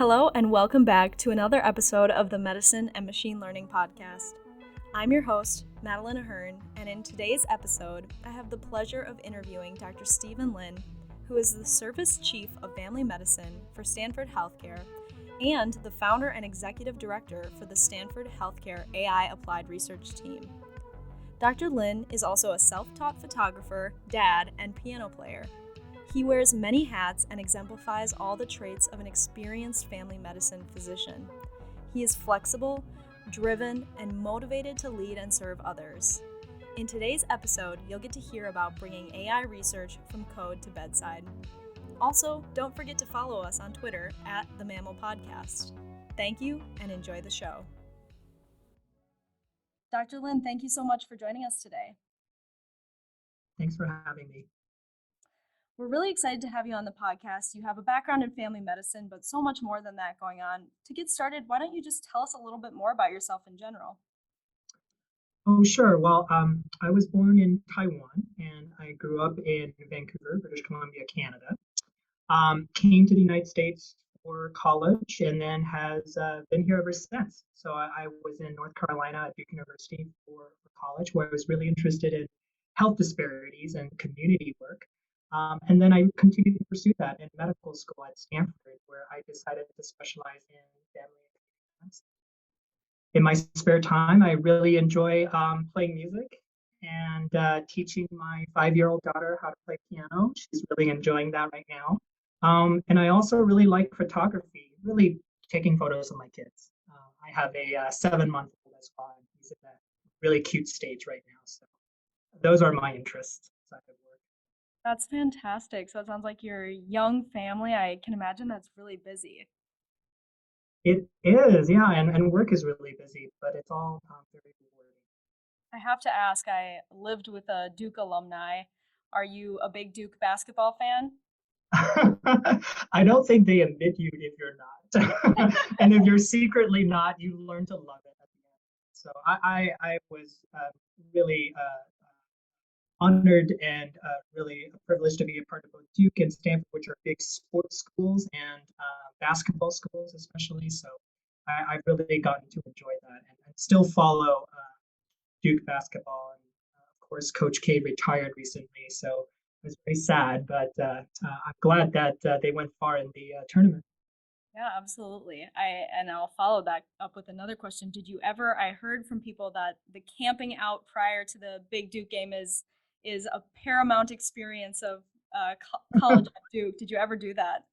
Hello, and welcome back to another episode of the Medicine and Machine Learning Podcast. I'm your host, Madeline Ahern, and in today's episode, I have the pleasure of interviewing Dr. Stephen Lin, who is the Service Chief of Family Medicine for Stanford Healthcare and the founder and executive director for the Stanford Healthcare AI Applied Research Team. Dr. Lin is also a self-taught photographer, dad, and piano player. He wears many hats and exemplifies all the traits of an experienced family medicine physician. He is flexible, driven, and motivated to lead and serve others. In today's episode, you'll get to hear about bringing AI research from code to bedside. Also, don't forget to follow us on Twitter at the MaML Podcast. Thank you and enjoy the show. Dr. Lin, thank you so much for joining us today. Thanks for having me. We're really excited to have you on the podcast. You have a background in family medicine, but so much more than that going on. To get started, why don't you just tell us a little bit more about yourself in general? Oh, sure. Well, I was born in Taiwan and I grew up in Vancouver, British Columbia, Canada. Came to the United States for college and then has been here ever since. So I was in North Carolina at Duke University for college, where I was really interested in health disparities and community work. And then I continued to pursue that in medical school at Stanford, where I decided to specialize in family medicine. In my spare time, I really enjoy playing music and teaching my 5-year-old daughter how to play piano. She's really enjoying that right now. And I also really like photography, really taking photos of my kids. I have a 7-month-old as well, and he's in a really cute stage right now. So those are my interests. That's fantastic. So it sounds like you're a young family. I can imagine that's really busy. It is, yeah, and work is really busy, but it's all very rewarding. I have to ask, I lived with a Duke alumni. Are you a big Duke basketball fan? I don't think they admit you if you're not. And if you're secretly not, you learn to love it at the end. So I was really honored and really privileged to be a part of both Duke and Stanford, which are big sports schools and basketball schools especially. So I've really gotten to enjoy that and still follow Duke basketball. And of course, Coach K retired recently, so it was very sad, but I'm glad that they went far in the tournament. Yeah, absolutely. I'll follow that up with another question. I heard from people that the camping out prior to the big Duke game is a paramount experience of college at Duke. Did you ever do that?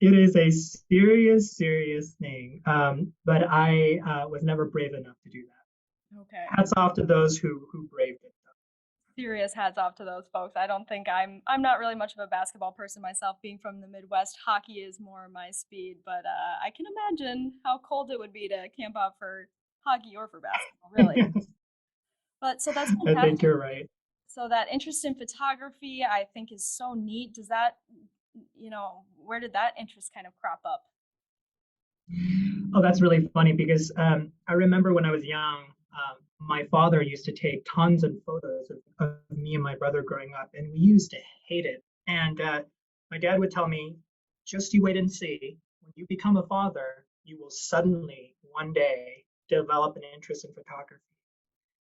It is a serious thing, but I was never brave enough to do that. Okay. Hats off to those who braved it. Serious hats off to those folks. I don't think I'm not really much of a basketball person myself. Being from the Midwest, hockey is more my speed, but I can imagine how cold it would be to camp out for hockey or for basketball, really. But so that's fantastic. I think you're right. So that interest in photography, I think, is so neat. Does that, where did that interest kind of crop up? Oh, that's really funny because I remember when I was young, my father used to take tons of photos of me and my brother growing up, and we used to hate it. And my dad would tell me, just you wait and see. When you become a father, you will suddenly one day develop an interest in photography.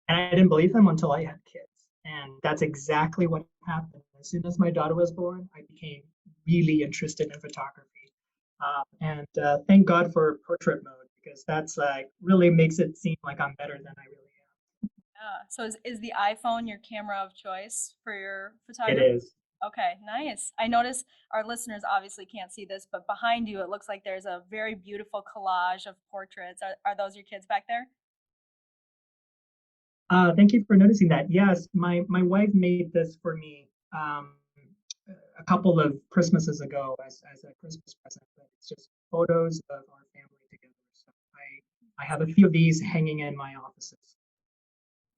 And I didn't believe him until I had kids. And that's exactly what happened. As soon as my daughter was born, I became really interested in photography. And thank God for portrait mode, because that's really makes it seem like I'm better than I really am. Yeah. So is the iPhone your camera of choice for your photography? It is. Okay, nice. I notice our listeners obviously can't see this, but behind you, it looks like there's a very beautiful collage of portraits. Are those your kids back there? Thank you for noticing that. Yes, my wife made this for me a couple of Christmases ago as a Christmas present. But it's just photos of our family together. So I have a few of these hanging in my offices.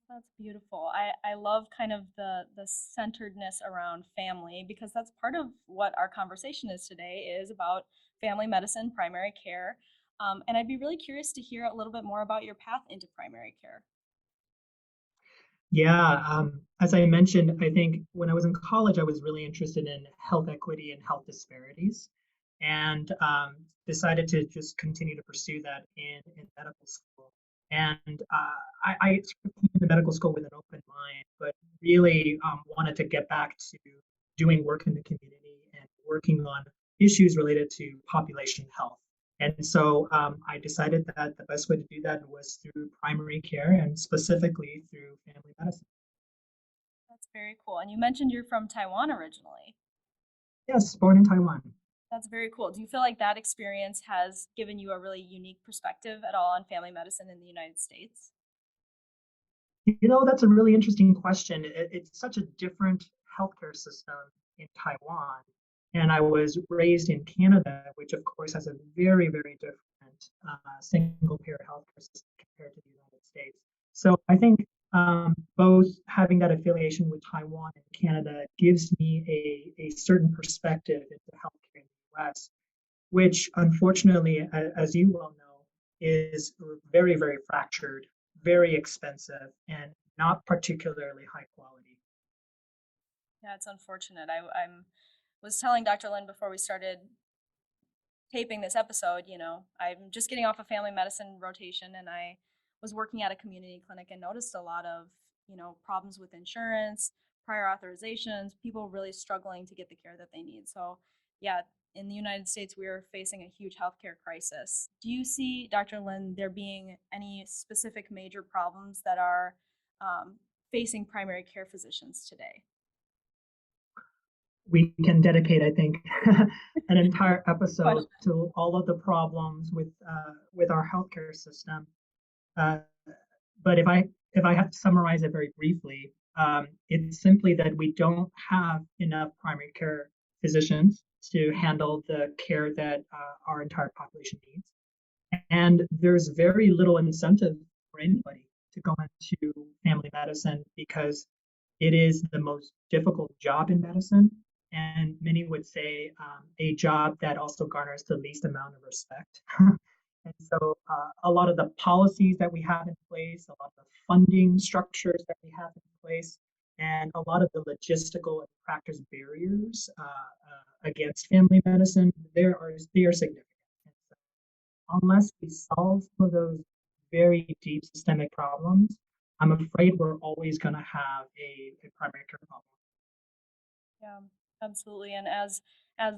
That's beautiful. I love kind of the centeredness around family, because that's part of what our conversation is today, is about family medicine, primary care. And I'd be really curious to hear a little bit more about your path into primary care. Yeah, as I mentioned, I think when I was in college, I was really interested in health equity and health disparities. and decided to just continue to pursue that in medical school. And I sort of came into medical school with an open mind, but really wanted to get back to doing work in the community and working on issues related to population health. And so I decided that the best way to do that was through primary care and specifically through family medicine. That's very cool. And you mentioned you're from Taiwan originally. Yes, born in Taiwan. That's very cool. Do you feel like that experience has given you a really unique perspective at all on family medicine in the United States? That's a really interesting question. It's such a different healthcare system in Taiwan. And I was raised in Canada, which of course has a very, very different single payer healthcare system compared to the United States. So I think both having that affiliation with Taiwan and Canada gives me a certain perspective into healthcare in the US, which unfortunately, as you well know, is very, very fractured, very expensive, and not particularly high quality. Yeah, it's unfortunate. I'm was telling Dr. Lin before we started taping this episode, I'm just getting off a family medicine rotation and I was working at a community clinic and noticed a lot of, problems with insurance, prior authorizations, people really struggling to get the care that they need. So, yeah, in the United States, we are facing a huge healthcare crisis. Do you see, Dr. Lin, there being any specific major problems that are facing primary care physicians today? We can dedicate, I think, an entire episode Question. to all of the problems with our healthcare system. Uh, but if I have to summarize it very briefly, it's simply that we don't have enough primary care physicians to handle the care that our entire population needs. And there's very little incentive for anybody to go into family medicine because it is the most difficult job in medicine. And many would say a job that also garners the least amount of respect. And so a lot of the policies that we have in place, a lot of the funding structures that we have in place, and a lot of the logistical and practice barriers against family medicine, they are significant. Unless we solve some of those very deep systemic problems, I'm afraid we're always going to have a primary care problem. Yeah, absolutely. And as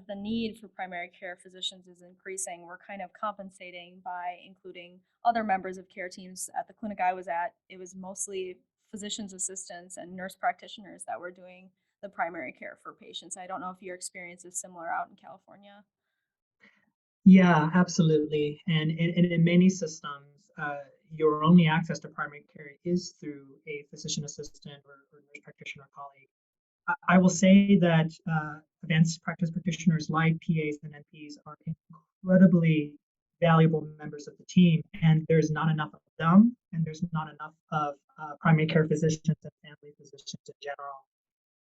the need for primary care physicians is increasing, we're kind of compensating by including other members of care teams. At the clinic I was at, it was mostly physician's assistants and nurse practitioners that were doing the primary care for patients. I don't know if your experience is similar out in California. Yeah, absolutely. And in many systems, your only access to primary care is through a physician assistant or nurse practitioner colleague. I will say that advanced practice practitioners like PAs and NPs are incredibly valuable members of the team, and there's not enough of them, and there's not enough of primary care physicians and family physicians in general.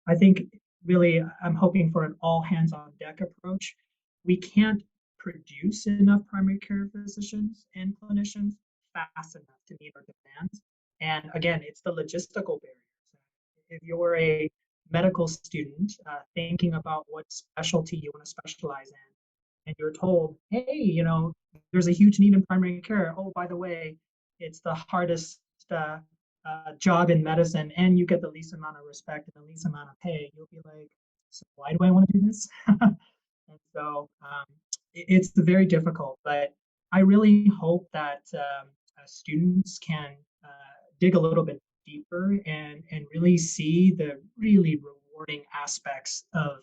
I think really I'm hoping for an all hands on deck approach. We can't produce enough primary care physicians and clinicians fast enough to meet our demands. And again, it's the logistical barriers. If you're a medical student thinking about what specialty you want to specialize in, and you're told, hey, there's a huge need in primary care. Oh, by the way, it's the hardest job in medicine, and you get the least amount of respect and the least amount of pay. You'll be like, so why do I want to do this? And so it's very difficult, but I really hope that students can dig a little bit deeper and really see the really rewarding aspects of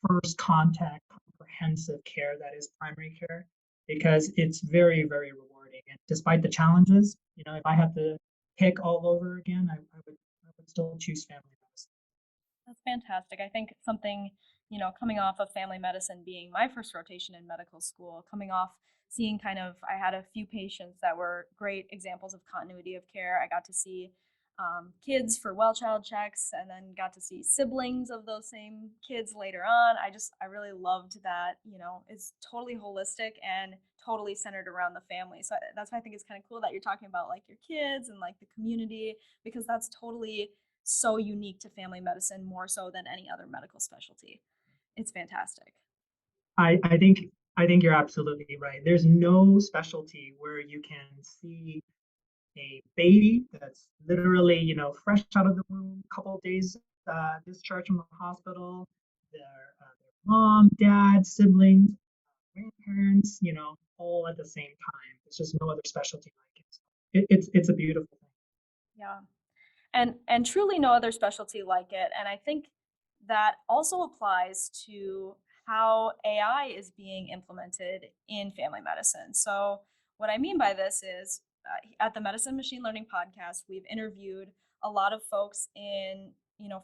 first contact comprehensive care that is primary care because it's very, very rewarding. And despite the challenges, if I had to pick all over again, I would still choose family medicine. That's fantastic. I think something, coming off of family medicine being my first rotation in medical school, coming off seeing I had a few patients that were great examples of continuity of care. I got to see kids for well child checks and then got to see siblings of those same kids later on. I really loved that, it's totally holistic and totally centered around the family. So that's why I think it's kind of cool that you're talking about like your kids and like the community, because that's totally so unique to family medicine more so than any other medical specialty. It's fantastic. I think I think you're absolutely right. There's no specialty where you can see a baby that's literally, fresh out of the womb, couple of days discharged from the hospital, their mom, dad, siblings, grandparents, all at the same time. There's just no other specialty like it. So it's a beautiful thing. Yeah. And truly no other specialty like it. And I think that also applies to how AI is being implemented in family medicine. So what I mean by this is at the Medicine Machine Learning Podcast, we've interviewed a lot of folks in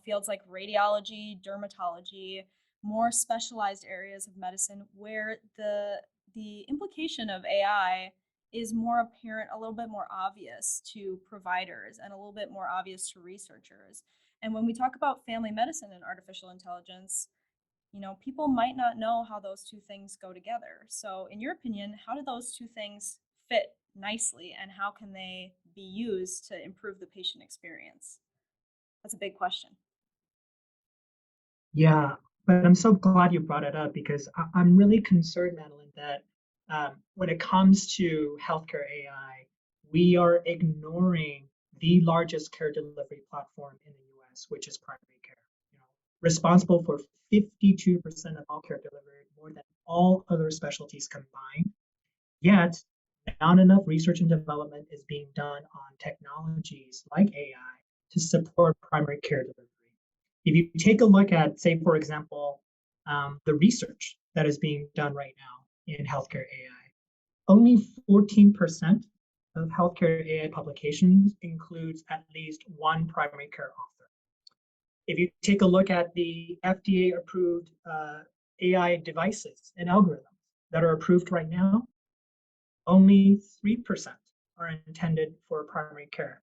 fields like radiology, dermatology, more specialized areas of medicine where the implication of AI is more apparent, a little bit more obvious to providers and a little bit more obvious to researchers. And when we talk about family medicine and artificial intelligence, people might not know how those two things go together. So, in your opinion, how do those two things fit nicely and how can they be used to improve the patient experience? That's a big question. Yeah, but I'm so glad you brought it up because I'm really concerned, Madeline, that when it comes to healthcare AI, we are ignoring the largest care delivery platform in the US, which is primary care. Responsible for 52% of all care delivered, more than all other specialties combined. Yet, not enough research and development is being done on technologies like AI to support primary care delivery. If you take a look at, say, for example, the research that is being done right now in healthcare AI, only 14% of healthcare AI publications includes at least one primary care author. If you take a look at the FDA approved AI devices and algorithms that are approved right now, only 3% are intended for primary care.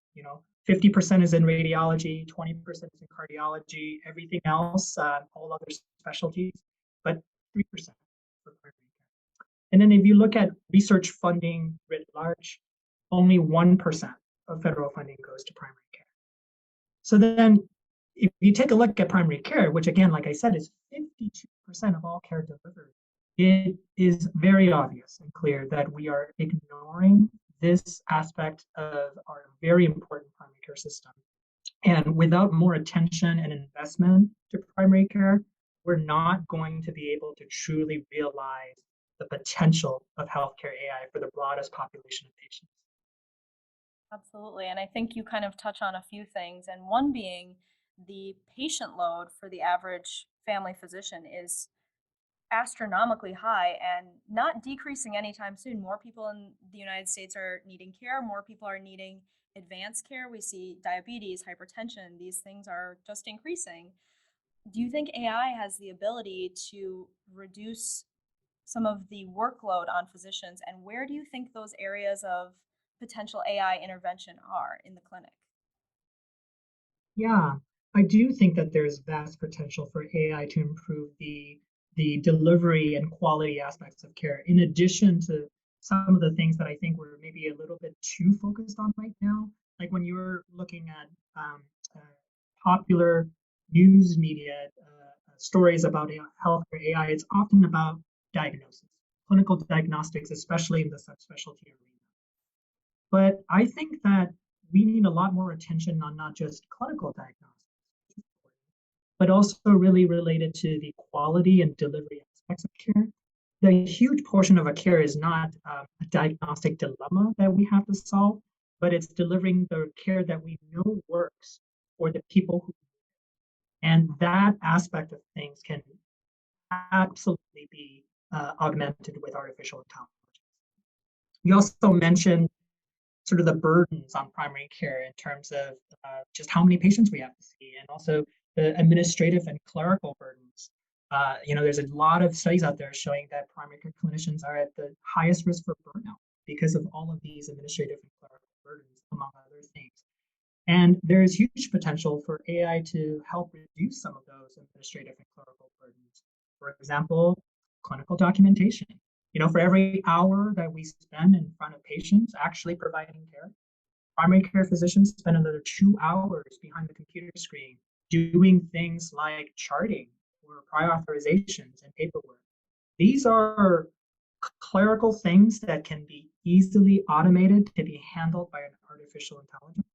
50% is in radiology, 20% is in cardiology, everything else, all other specialties, but 3% for primary care. And then if you look at research funding writ large, only 1% of federal funding goes to primary care. So then if you take a look at primary care, which again, like I said, is 52% of all care delivered, it is very obvious and clear that we are ignoring this aspect of our very important primary care system. And without more attention and investment to primary care, we're not going to be able to truly realize the potential of healthcare AI for the broadest population of patients. Absolutely. And I think you kind of touch on a few things, and one being the patient load for the average family physician is astronomically high and not decreasing anytime soon. More people in the United States are needing care, more people are needing advanced care. We see diabetes, hypertension, these things are just increasing. Do you think AI has the ability to reduce some of the workload on physicians, and where do you think those areas of potential AI intervention are in the clinic? Yeah, I do think that there's vast potential for AI to improve the delivery and quality aspects of care, in addition to some of the things that I think we're maybe a little bit too focused on right now. Like when you're looking at uh, popular news media stories about healthcare AI, it's often about diagnosis, clinical diagnostics, especially in the subspecialty arena. But I think that we need a lot more attention on not just clinical diagnostics, but also really related to the quality and delivery aspects of care. The huge portion of a care is not a diagnostic dilemma that we have to solve, but it's delivering the care that we know works for the people who, and that aspect of things can absolutely be augmented with artificial intelligence. You also mentioned sort of the burdens on primary care in terms of just how many patients we have to see, and also the administrative and clerical burdens. There's a lot of studies out there showing that primary care clinicians are at the highest risk for burnout because of all of these administrative and clerical burdens, among other things. And there is huge potential for AI to help reduce some of those administrative and clerical burdens. For example, clinical documentation. For every hour that we spend in front of patients actually providing care, primary care physicians spend another 2 hours behind the computer screen doing things like charting or prior authorizations and paperwork. These are clerical things that can be easily automated to be handled by an artificial intelligence.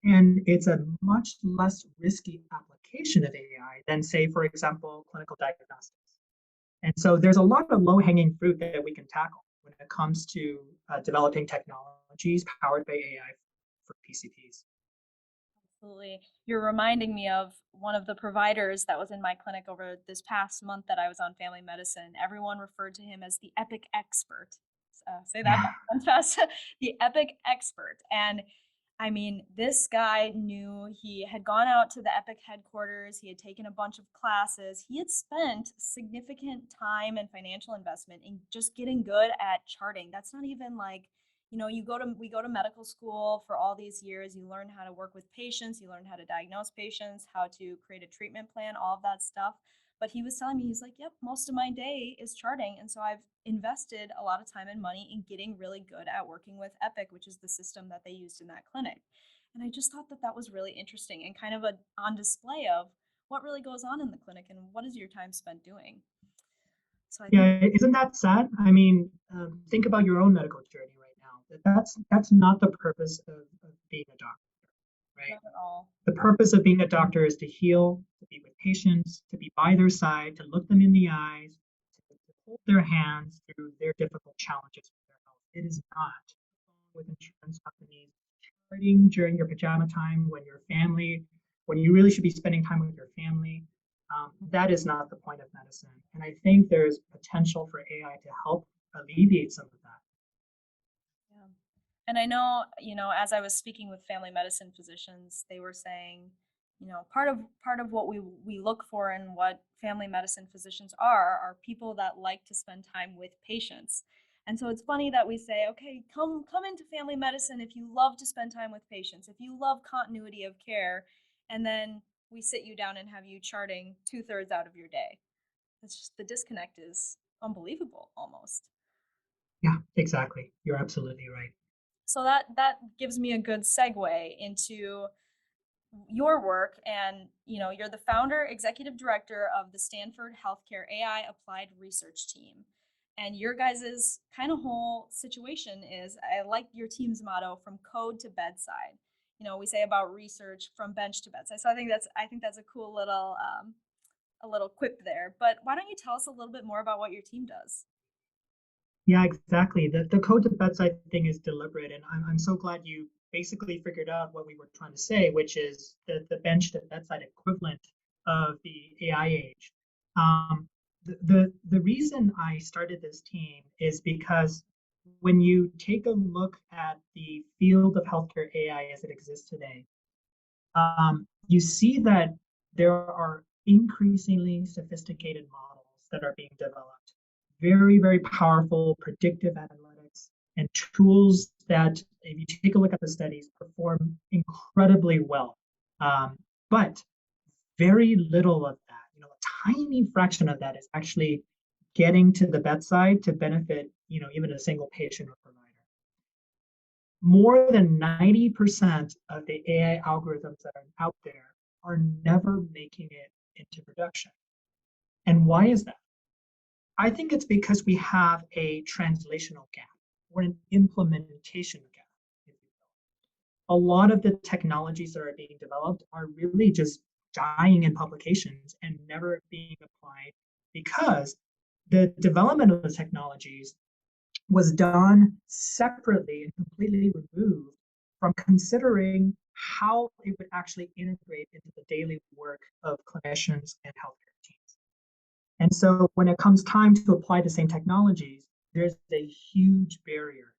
And it's a much less risky application of AI than, say, for example, clinical diagnostics. And so there's a lot of low-hanging fruit that we can tackle when it comes to developing technologies powered by AI for PCPs. Absolutely. You're reminding me of one of the providers that was in my clinic over this past month that I was on family medicine. Everyone referred to him as the epic expert. Say that Yeah, once fast. The epic expert. And I mean, this guy knew, he had gone out to the Epic headquarters, he had taken a bunch of classes, he had spent significant time and financial investment in just getting good at charting. That's not even like, we go to medical school for all these years, you learn how to work with patients, you learn how to diagnose patients, how to create a treatment plan, all of that stuff. But he was telling me, he's like, yep, most of my day is charting. And so I've invested a lot of time and money in getting really good at working with Epic, which is the system that they used in that clinic. And I just thought that that was really interesting and kind of on display of what really goes on in the clinic and what is your time spent doing. So I think yeah, isn't that sad? I mean, think about your own medical journey right now. That's not the purpose of being a doctor, right? not at all. The purpose of being a doctor is to heal, to be with patients, to be by their side, to look them in the eyes, to hold their hands through their difficult challenges with their health. It is not with insurance companies charting during your pajama time when you really should be spending time with your family. That is not the point of medicine. And I think there's potential for AI to help alleviate some of that. Yeah. And I know, as I was speaking with family medicine physicians, they were saying, part of what we look for and what family medicine physicians are people that like to spend time with patients. And so it's funny that we say, okay, come into family medicine if you love to spend time with patients, if you love continuity of care, and then we sit you down and have you charting 2/3 out of your day. It's just the disconnect is unbelievable almost. Yeah, exactly. You're absolutely right. So that gives me a good segue into your work, and you're the founder executive director of the Stanford Healthcare AI Applied Research Team. And your guys's kind of whole situation is, I like your team's motto, from code to bedside. We say about research from bench to bedside. So I think that's a cool little a little quip there. But why don't you tell us a little bit more about what your team does? Yeah, exactly. The code to bedside thing is deliberate, and I'm so glad you basically figured out what we were trying to say, which is the bench to bedside equivalent of the AI age. Um, the reason I started this team is because when you take a look at the field of healthcare AI as it exists today, you see that there are increasingly sophisticated models that are being developed, very, very powerful predictive analytics and tools that, if you take a look at the studies, perform incredibly well. But very little of that, a tiny fraction of that is actually getting to the bedside to benefit, even a single patient or provider. More than 90% of the AI algorithms that are out there are never making it into production. And why is that? I think it's because we have a translational gap or an implementation gap, if you will. A lot of the technologies that are being developed are really just dying in publications and never being applied because the development of the technologies was done separately and completely removed from considering how it would actually integrate into the daily work of clinicians and healthcare teams. And so when it comes time to apply the same technologies, there's a huge barrier.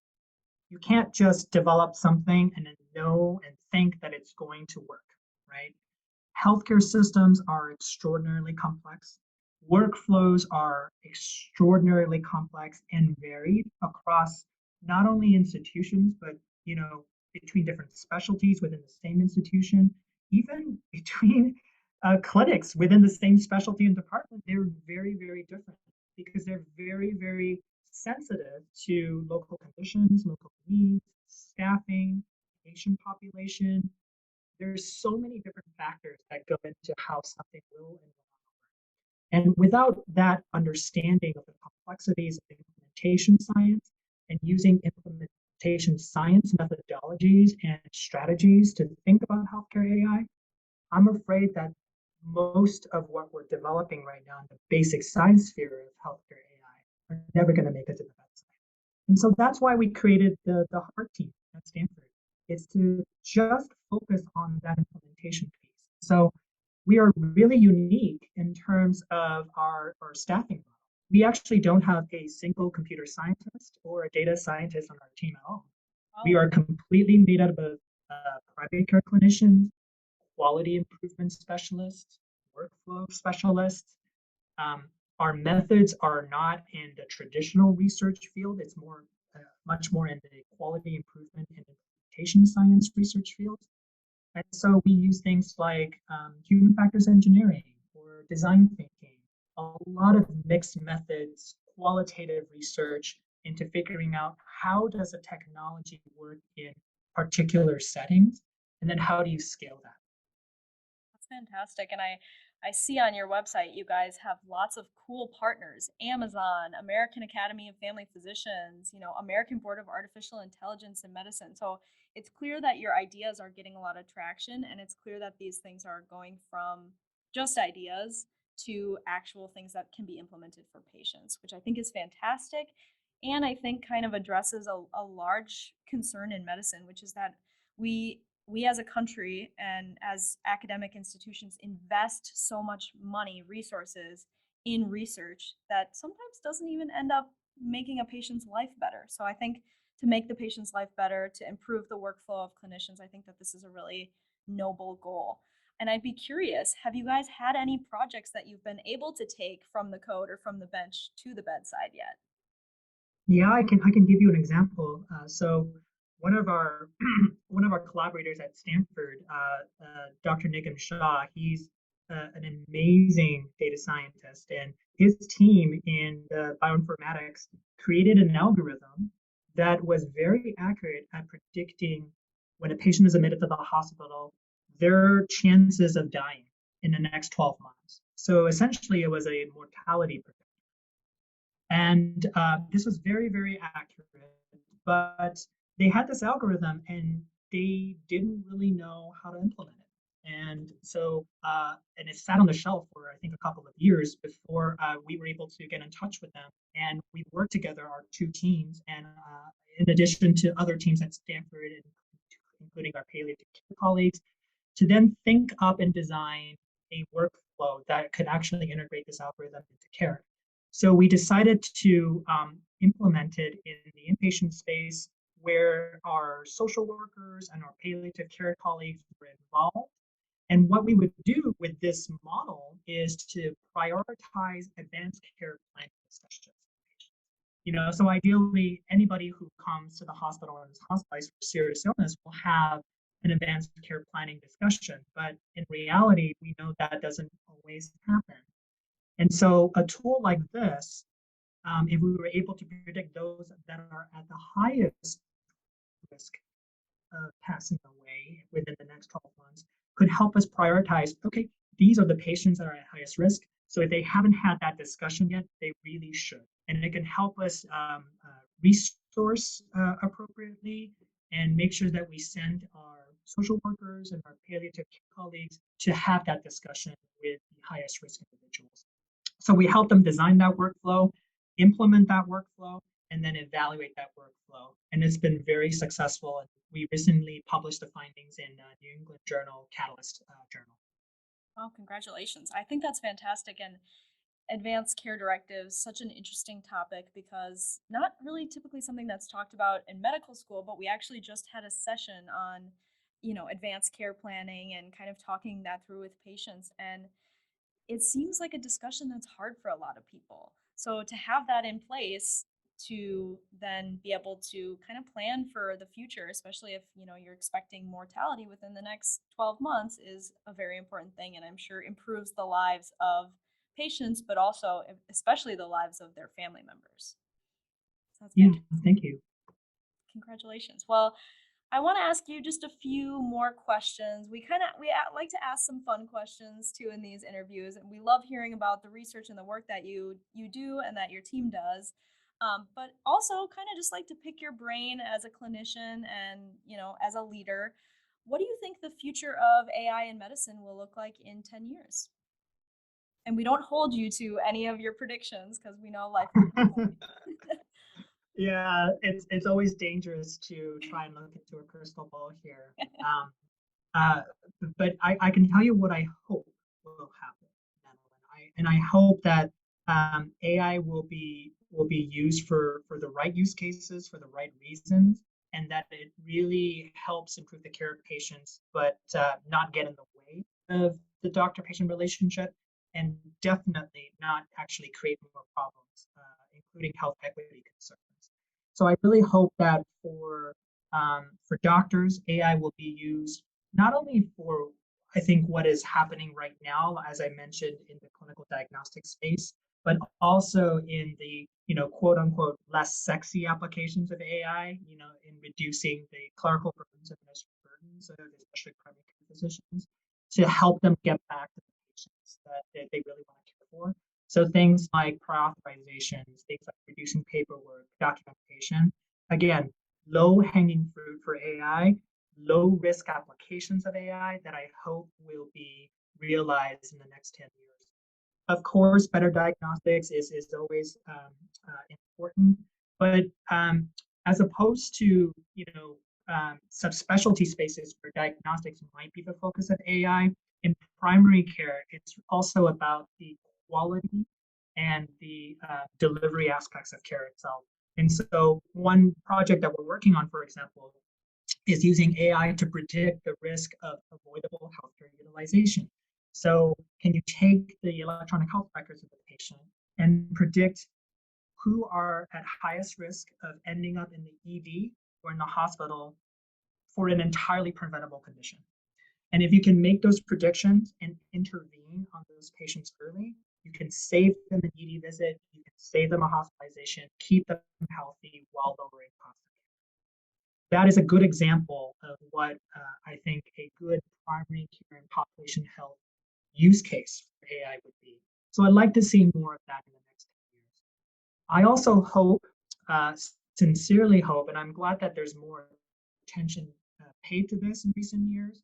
You can't just develop something and then know and think that it's going to work, right? Healthcare systems are extraordinarily complex. Workflows are extraordinarily complex and varied across not only institutions, but between different specialties within the same institution, even between clinics within the same specialty and department. They're very, very different because they're very, very sensitive to local conditions, local needs, staffing, patient population. There's so many different factors that go into how something will and will not work. And without that understanding of the complexities of implementation science and using implementation science methodologies and strategies to think about healthcare AI, I'm afraid that most of what we're developing right now in the basic science sphere of healthcare AI are never going to make it to the bedside. And so that's why we created the HEART team at Stanford. It's to just focus on that implementation piece. So we are really unique in terms of our staffing model. We actually don't have a single computer scientist or a data scientist on our team at all. We Oh, are completely made up of primary care clinicians, quality improvement specialists, workflow specialists. Um, our methods are not in the traditional research field. It's much more in the quality improvement and implementation science research field. And so we use things like human factors engineering or design thinking, a lot of mixed methods, qualitative research into figuring out how does a technology work in particular settings, and then how do you scale that? that's fantastic. And I see on your website you guys have lots of cool partners. Amazon, American Academy of Family Physicians, American Board of Artificial Intelligence in Medicine. So it's clear that your ideas are getting a lot of traction, and it's clear that these things are going from just ideas to actual things that can be implemented for patients, which I think is fantastic. And I think kind of addresses a large concern in medicine, which is that we as a country and as academic institutions invest so much money, resources in research that sometimes doesn't even end up making a patient's life better. So I think to make the patient's life better, to improve the workflow of clinicians, I think that this is a really noble goal. And I'd be curious, have you guys had any projects that you've been able to take from the code or from the bench to the bedside yet? Yeah, I can give you an example. So one of our one of our collaborators at Stanford, Dr. Nigam Shah, he's an amazing data scientist, and his team in bioinformatics created an algorithm that was very accurate at predicting when a patient is admitted to the hospital, their chances of dying in the next 12 months. So essentially, it was a mortality predictor. And this was very, very accurate, but they had this algorithm and they didn't really know how to implement it. And so, and it sat on the shelf for, I think, a couple of years before we were able to get in touch with them. And we worked together, our two teams, and in addition to other teams at Stanford, including our palliative care colleagues, to then think up and design a workflow that could actually integrate this algorithm into care. So we decided to implement it in the inpatient space where our social workers and our palliative care colleagues were involved. And what we would do with this model is to prioritize advanced care planning discussions. So ideally, anybody who comes to the hospital and is hospitalized for serious illness will have an advanced care planning discussion. But in reality, we know that doesn't always happen. And so a tool like this, if we were able to predict those that are at the highest risk of passing away within the next 12 months, could help us prioritize, okay, these are the patients that are at highest risk. So if they haven't had that discussion yet, they really should. And it can help us resource appropriately and make sure that we send our social workers and our palliative care colleagues to have that discussion with the highest risk individuals. So we help them design that workflow, implement that workflow, and then evaluate that workflow. And it's been very successful. And we recently published the findings in New England Journal, Catalyst Journal. Well, congratulations. I think that's fantastic. And advanced care directives, such an interesting topic because not really typically something that's talked about in medical school, but we actually just had a session on, advanced care planning and kind of talking that through with patients. And it seems like a discussion that's hard for a lot of people. So to have that in place to then be able to kind of plan for the future, especially if you're expecting mortality within the next 12 months, is a very important thing, and I'm sure improves the lives of patients, but also especially the lives of their family members. So that's Yeah, fantastic. thank you. Congratulations. Well, I want to ask you just a few more questions. Like to ask some fun questions too in these interviews, and we love hearing about the research and the work that you do and that your team does. but also kind of just like to pick your brain as a clinician and, as a leader. What do you think the future of AI in medicine will look like in 10 years? And we don't hold you to any of your predictions because we know life is Yeah, it's always dangerous to try and look into a crystal ball here. Uh, but I can tell you what I hope will happen, Madeline. I hope that AI will be used for the right use cases for the right reasons, and that it really helps improve the care of patients, but not get in the way of the doctor-patient relationship, and definitely not actually create more problems, including health equity concerns. So I really hope that for doctors, AI will be used not only for, I think, what is happening right now, as I mentioned, in the clinical diagnostic space, but also in the, quote unquote, less sexy applications of AI, in reducing the clerical burdens and administrative burdens of especially primary care physicians, to help them get back to the patients that they really want to care for. So things like prior authorizations, things like reducing paperwork, documentation, again, low hanging fruit for AI, low risk applications of AI that I hope will be realized in the next 10 years. Of course, better diagnostics is always important, but as opposed to, subspecialty spaces where diagnostics might be the focus of AI, in primary care, it's also about the quality and the delivery aspects of care itself. And so one project that we're working on, for example, is using AI to predict the risk of avoidable healthcare utilization. So can you take the electronic health records of the patient and predict who are at highest risk of ending up in the ED or in the hospital for an entirely preventable condition? And if you can make those predictions and intervene on those patients early, you can save them an ED visit, you can save them a hospitalization, keep them healthy while lowering costs. That is a good example of what I think a good primary care and population health use case for AI would be. So I'd like to see more of that in the next 10 years. I also hope, uh, sincerely hope, and I'm glad that there's more attention paid to this in recent years,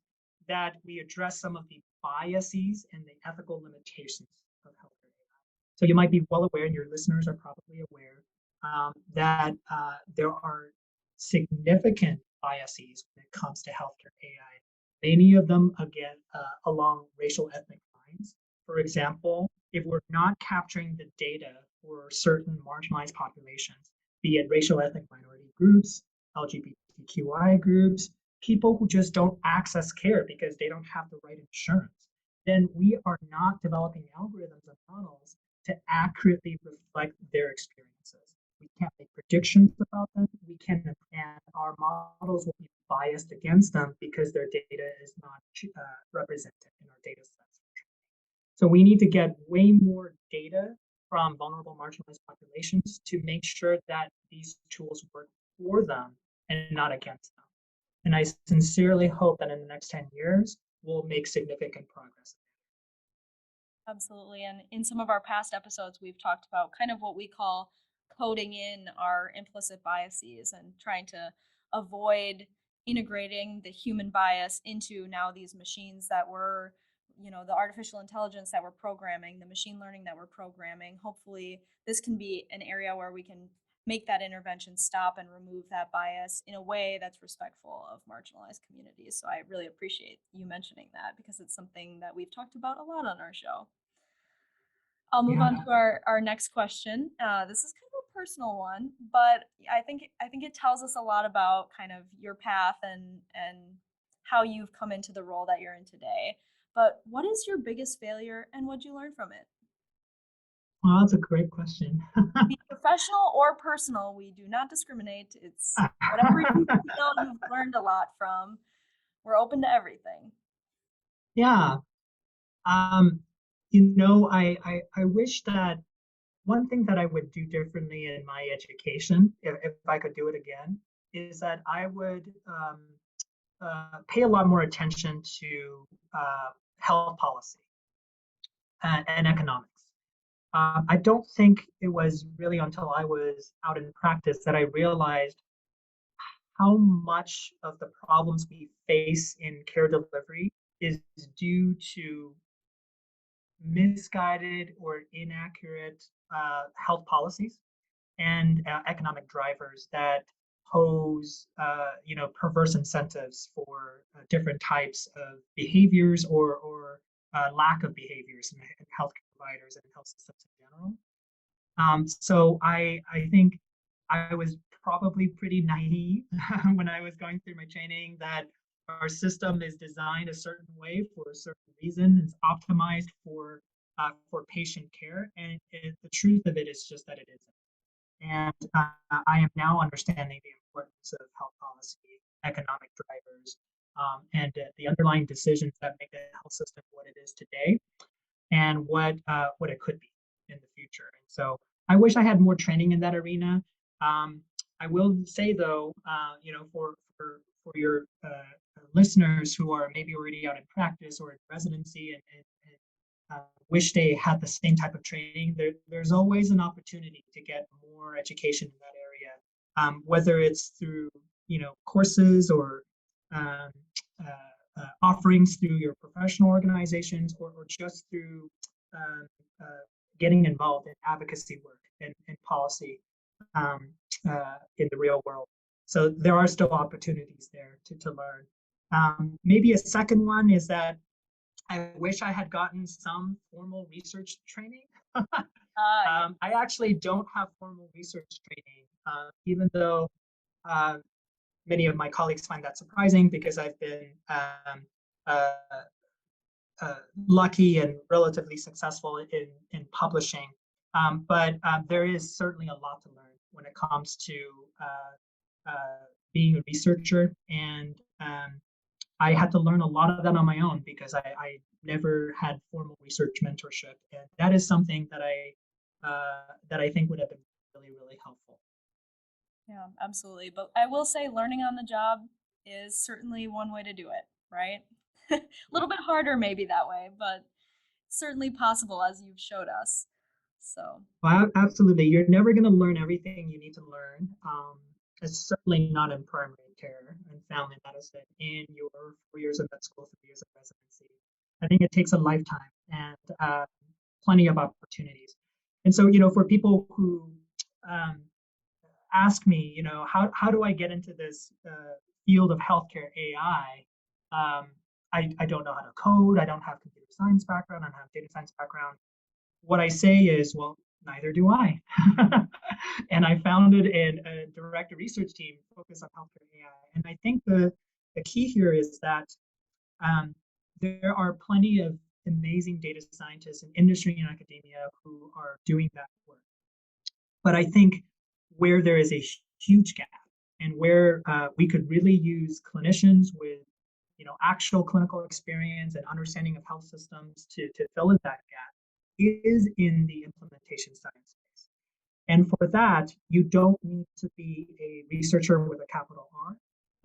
that we address some of the biases and the ethical limitations of healthcare AI. So you might be well aware, and your listeners are probably aware, that there are significant biases when it comes to healthcare AI. Many of them, again, along racial ethnic lines. For example, if we're not capturing the data for certain marginalized populations, be it racial ethnic minority groups, LGBTQI groups, people who just don't access care because they don't have the right insurance, then we are not developing algorithms and models to accurately reflect their experiences. We can't make predictions about them. We can, and our models will be biased against them because their data is not represented in our data sets. So we need to get way more data from vulnerable marginalized populations to make sure that these tools work for them and not against them. And I sincerely hope that in the next 10 years, we'll make significant progress. Absolutely. And in some of our past episodes, we've talked about kind of what we call coding in our implicit biases and trying to avoid integrating the human bias into now these machines that we're, the artificial intelligence that we're programming, the machine learning that we're programming. Hopefully, this can be an area where we can make that intervention stop and remove that bias in a way that's respectful of marginalized communities. So I really appreciate you mentioning that because it's something that we've talked about a lot on our show. I'll move on Yeah. to our next question. This is kind of a personal one, but I think it tells us a lot about kind of your path and how you've come into the role that you're in today. But what is your biggest failure and what'd you learn from it? Well, that's a great question. Be professional or personal, we do not discriminate. It's whatever you feel you've learned a lot from. We're open to everything. Yeah. I wish that one thing that I would do differently in my education, if I could do it again, is that I would pay a lot more attention to health policy and economics. I don't think it was really until I was out in practice that I realized how much of the problems we face in care delivery is due to misguided or inaccurate health policies and economic drivers that pose, perverse incentives for different types of behaviors or lack of behaviors in healthcare providers and health systems in general. So I think I was probably pretty naive when I was going through my training that our system is designed a certain way for a certain reason. It's optimized for patient care, and the truth of it is just that it isn't. And I am now understanding the importance of health policy, economic drivers, and the underlying decisions that make the health system what it is today and what it could be in the future. And so I wish I had more training in that arena. I will say though, for your listeners who are maybe already out in practice or in residency and wish they had the same type of training, there's always an opportunity to get more education in that area, whether it's through courses or um, offerings through your professional organizations or just through um, getting involved in advocacy work and policy um, in the real world. So there are still opportunities there to learn. Maybe a second one is that I wish I had gotten some formal research training. I actually don't have formal research training, even though many of my colleagues find that surprising because I've been uh, lucky and relatively successful in publishing. But there is certainly a lot to learn when it comes to being a researcher. And I had to learn a lot of that on my own because I never had formal research mentorship. And that is something that I think would have been really, really helpful. Yeah, absolutely. But I will say learning on the job is certainly one way to do it, right? A little bit harder maybe that way, but certainly possible as you've showed us. So, Well, absolutely. You're never going to learn everything you need to learn. It's certainly not in primary care and family medicine in your 4 years of med school, 3 years of residency. I think it takes a lifetime and plenty of opportunities. And so, for people who um, ask me, how do I get into this field of healthcare AI? I don't know how to code. I don't have computer science background. I don't have data science background. What I say is, well, neither do I. And I founded a direct research team focused on healthcare AI. And I think the key here is that there are plenty of amazing data scientists in industry and academia who are doing that work. But I think where there is a huge gap and where we could really use clinicians with actual clinical experience and understanding of health systems to fill in that gap is in the implementation science space. And for that, you don't need to be a researcher with a capital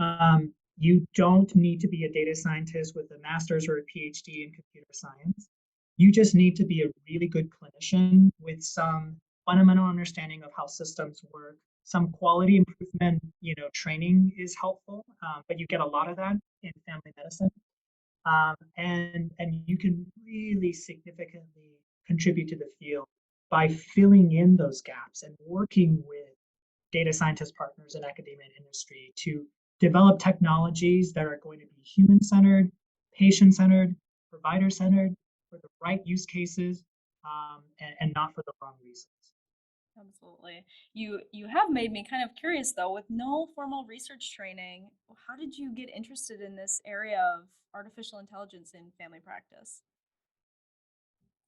R. You don't need to be a data scientist with a master's or a PhD in computer science. You just need to be a really good clinician with some fundamental understanding of how systems work. Some quality improvement, training is helpful, but you get a lot of that in family medicine. And you can really significantly contribute to the field by filling in those gaps and working with data scientist partners in academia and industry to develop technologies that are going to be human-centered, patient-centered, provider-centered for the right use cases, and not for the wrong reasons. absolutely. You have made me kind of curious though, with no formal research training, how did you get interested in this area of artificial intelligence in family practice?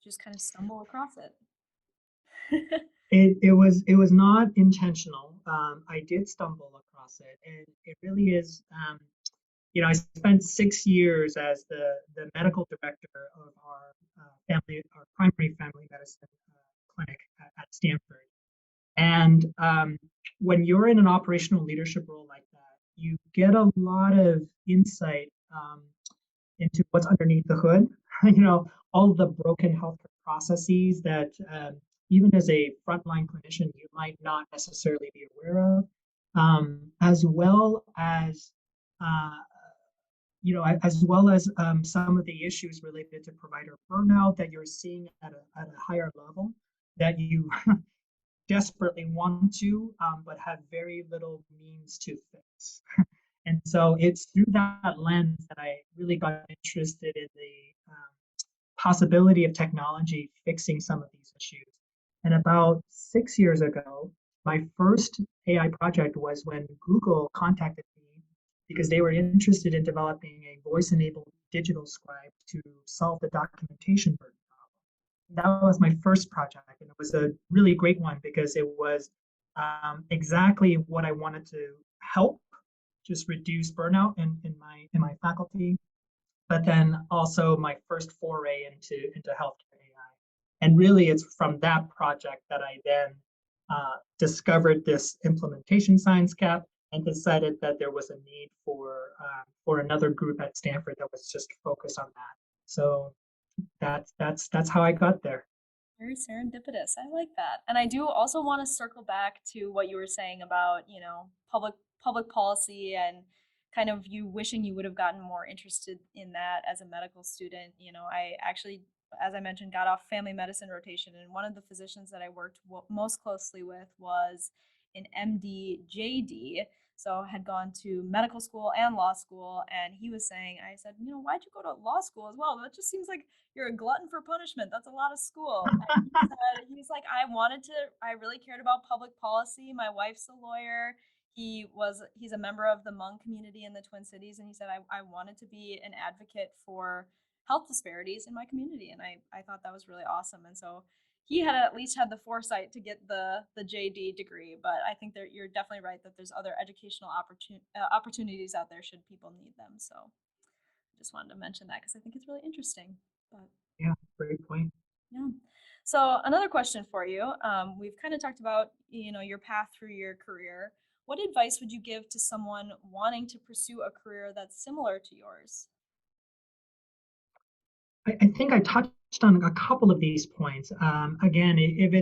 Just kind of stumble across it. It was not intentional. I did stumble across it, and it really is. I spent 6 years as the medical director of our primary family medicine clinic at Stanford. And when you're in an operational leadership role like that, you get a lot of insight into what's underneath the hood. All the broken healthcare processes that even as a frontline clinician, you might not necessarily be aware of, as well as uh, some of the issues related to provider burnout that you're seeing at a higher level that you desperately want to, but have very little means to fix. And so it's through that lens that I really got interested in the possibility of technology fixing some of these issues. And about 6 years ago, my first AI project was when Google contacted me because they were interested in developing a voice-enabled digital scribe to solve the documentation burden problem. That was my first project, and it was a really great one because it was exactly what I wanted to help, just reduce burnout in my faculty, but then also my first foray into healthcare AI. And really, it's from that project that I then discovered this implementation science gap and decided that there was a need for another group at Stanford that was just focused on that. So that's how I got there. Very serendipitous. I like that. And I do also want to circle back to what you were saying about, public policy and kind of you wishing you would have gotten more interested in that as a medical student. I actually, as I mentioned, got off family medicine rotation, and one of the physicians that I worked most closely with was an MD JD. So had gone to medical school and law school, and he was saying, I said, why'd you go to law school as well? That just seems like you're a glutton for punishment. That's a lot of school. And he's like, I really cared about public policy. My wife's a lawyer. He's a member of the Hmong community in the Twin Cities. And he said, I wanted to be an advocate for health disparities in my community. And I thought that was really awesome. And so he had at least had the foresight to get the JD degree, but I think that you're definitely right that there's other educational opportunities out there should people need them. So I just wanted to mention that because I think it's really interesting. But Yeah, great point. yeah. So another question for you. We've kind of talked about your path through your career. What advice would you give to someone wanting to pursue a career that's similar to yours? I think I touched on a couple of these points. Again, if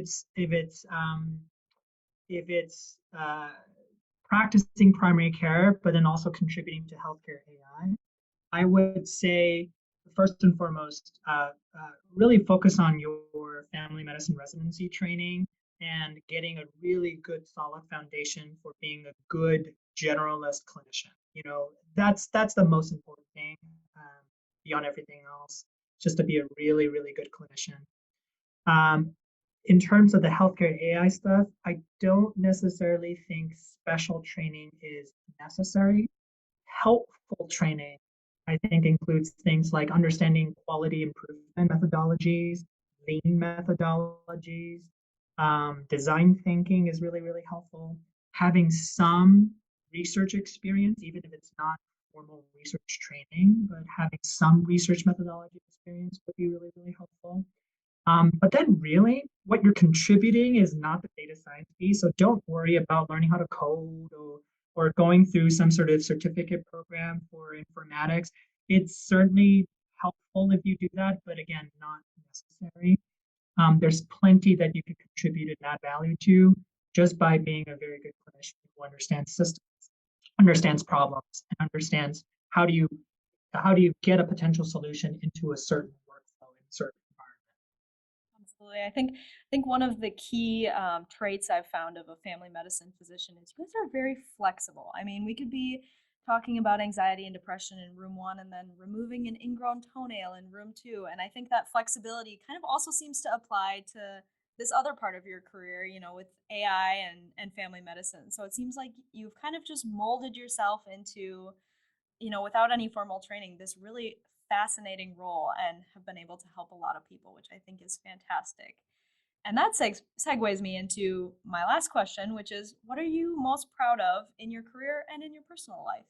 it's practicing primary care, but then also contributing to healthcare AI, I would say first and foremost, really focus on your family medicine residency training and getting a really good solid foundation for being a good generalist clinician. That's the most important thing, beyond everything else, just to be a really, really good clinician. Um, in terms of the healthcare AI stuff, I don't necessarily think special training is necessary. Helpful training, I think, includes things like understanding quality improvement methodologies, lean methodologies. Design thinking is really, really helpful. Having some research experience, even if it's not formal research training, but having some research methodology experience would be really, really helpful. But then really what you're contributing is not the data science piece. So don't worry about learning how to code or going through some sort of certificate program for informatics. It's certainly helpful if you do that, but again, not necessary. There's plenty that you can contribute and add value to just by being a very good clinician who understands systems, understands problems, and understands how do you get a potential solution into a certain workflow in a certain environment. Absolutely. I think one of the key traits I've found of a family medicine physician is you guys are very flexible. I mean, we could be talking about anxiety and depression in room one and then removing an ingrown toenail in room two. And I think that flexibility kind of also seems to apply to this other part of your career, with AI and family medicine. So it seems like you've kind of just molded yourself into, without any formal training, this really fascinating role and have been able to help a lot of people, which I think is fantastic. And that segues me into my last question, which is what are you most proud of in your career and in your personal life?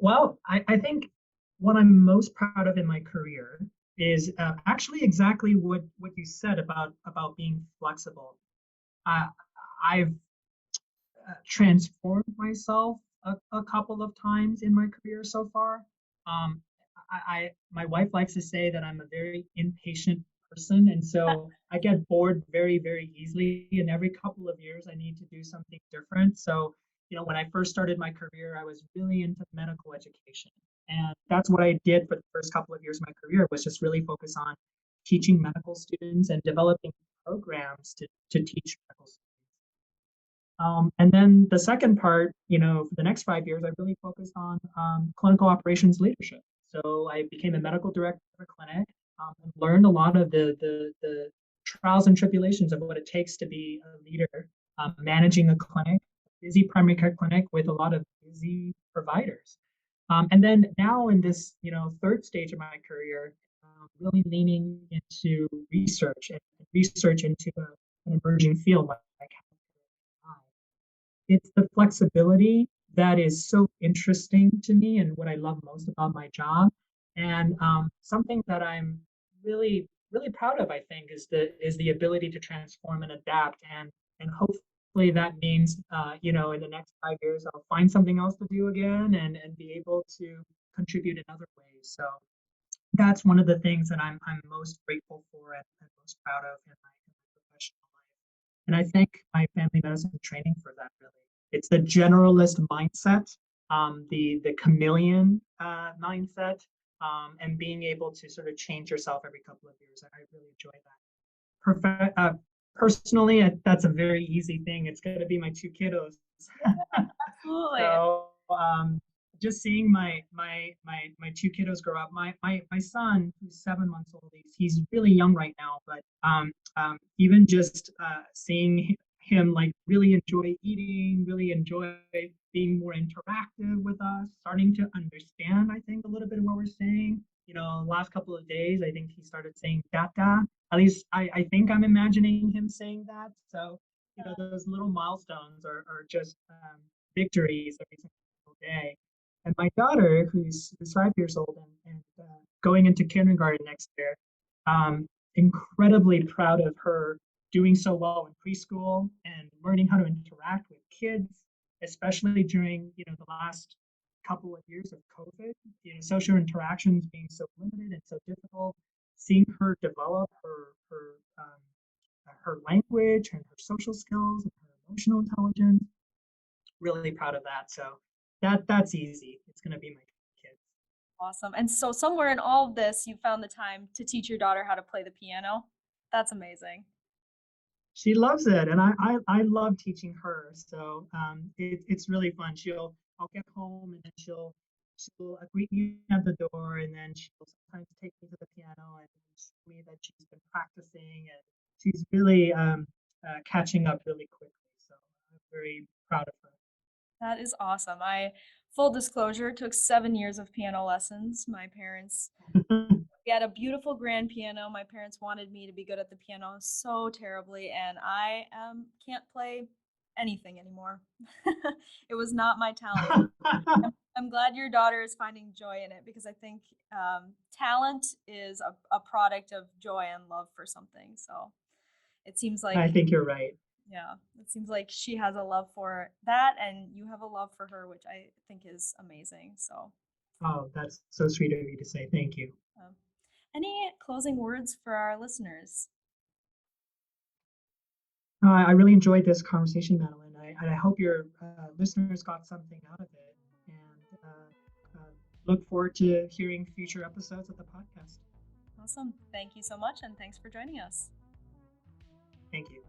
Well, I think what I'm most proud of in my career is actually exactly what you said about being flexible. Uh, I've transformed myself a couple of times in my career so far. Um, my wife likes to say that I'm a very impatient person, and so I get bored very, very easily. And every couple of years, I need to do something different. So, when I first started my career, I was really into medical education, and that's what I did for the first couple of years of my career was just really focus on teaching medical students and developing programs to teach medical students. And then the second part, for the next 5 years, I really focused on clinical operations leadership. So I became a medical director of a clinic and learned a lot of the trials and tribulations of what it takes to be a leader, managing a clinic, busy primary care clinic with a lot of busy providers. And then now in this, third stage of my career, really leaning into research and research into an emerging field like it's the flexibility that is so interesting to me and what I love most about my job. And something that I'm really, really proud of, I think, is the ability to transform and adapt. And hopefully that means, in the next 5 years, I'll find something else to do again and be able to contribute in other ways. So that's one of the things that I'm most grateful for and most proud of in my professional life. And I thank my family medicine training for that, really. It's the generalist mindset, the chameleon mindset, and being able to sort of change yourself every couple of years. I really enjoy that. Personally, that's a very easy thing. It's going to be my two kiddos. Absolutely. So just seeing my two kiddos grow up. My son, who's 7 months old, he's really young right now, but even just seeing him like really enjoy eating, really enjoy being more interactive with us, starting to understand, I think, a little bit of what we're saying. Last couple of days, I think he started saying data. At least I think I'm imagining him saying that. So, those little milestones are just victories every single day. And my daughter, who's 5 years old and going into kindergarten next year, incredibly proud of her doing so well in preschool and learning how to interact with kids, especially during the last couple of years of COVID. Social interactions being so limited and so difficult. Seeing her develop her language and her social skills and her emotional intelligence. Really proud of that. So that's easy. It's going to be my kids. Awesome. And so somewhere in all of this, you found the time to teach your daughter how to play the piano. That's amazing. She loves it, and I love teaching her. So it's really fun. I'll get home and then she'll greet me at the door, and then she'll sometimes take me to the piano and show me that she's been practicing, and she's really catching up really quickly. So I'm very proud of her. That is awesome. Full disclosure, took 7 years of piano lessons. We had a beautiful grand piano. My parents wanted me to be good at the piano so terribly, and I can't play anything anymore. It was not my talent. I'm glad your daughter is finding joy in it because I think talent is a product of joy and love for something. So it seems like, I think you're right. yeah, it seems like she has a love for that, and you have a love for her, which I think is amazing. So, Oh, that's so sweet of you to say. Thank you. um, any closing words for our listeners? I really enjoyed this conversation, Madeline. I hope your listeners got something out of it, and look forward to hearing future episodes of the podcast. Awesome. Thank you so much, and thanks for joining us. Thank you.